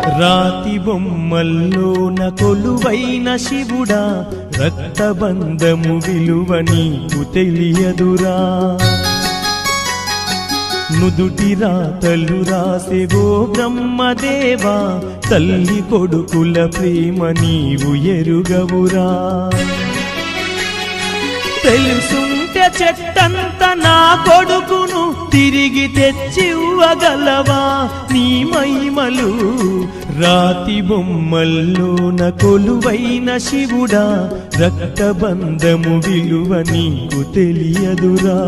రాతి బొమ్మల్లోన కొలువైన శివుడా, రక్తబంధము విలువ నీకు తెలియదురా. నుదుటి రాతలు రాసెవో బ్రహ్మదేవా, తల్లి కొడుకుల ప్రేమ నీవు ఎరుగవురా. తెలుసుంటే చెట్టంత నా కొడుకును తిరిగి తెచ్చివ్వగలవా నీ మహిమలు. రాతి బొమ్మల్లోన కొలువైన శివుడా, రక్తబంధము విలువ నీకు తెలియదురా.